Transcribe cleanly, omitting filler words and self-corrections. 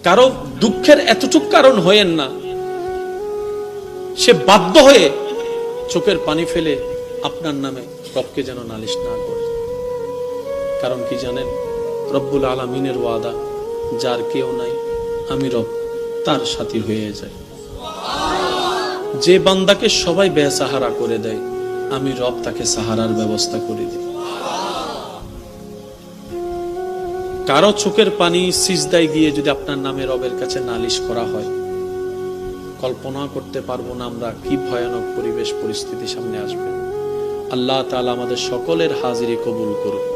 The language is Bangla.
কারো দুঃখের এতটুক কারণ হয়েন না সে বাধ্য হয়ে চোখের পানি ফেলে আপনার নামে রবকে যেন নালিশ না করে। কারণ কি জানেন, রব্বুল আলামিনের ওয়াদা, যার কেউ নাই আমি রব তার সাথী হয়ে যায়। যে বান্দাকে সবাই বেসাহারা করে দেয়, আমি রব তাকে সাহারার ব্যবস্থা করে দিই। কারো চোখের পানি সিজদায় গিয়ে যদি আপনার নামে রবের কাছে নালিশ করা হয়, কল্পনা করতে পারবো না আমরা কি ভয়ানক পরিবেশ পরিস্থিতি সামনে আসবে। আল্লাহ তাআলা আমাদের সকলের হাজিরি কবুল করুন।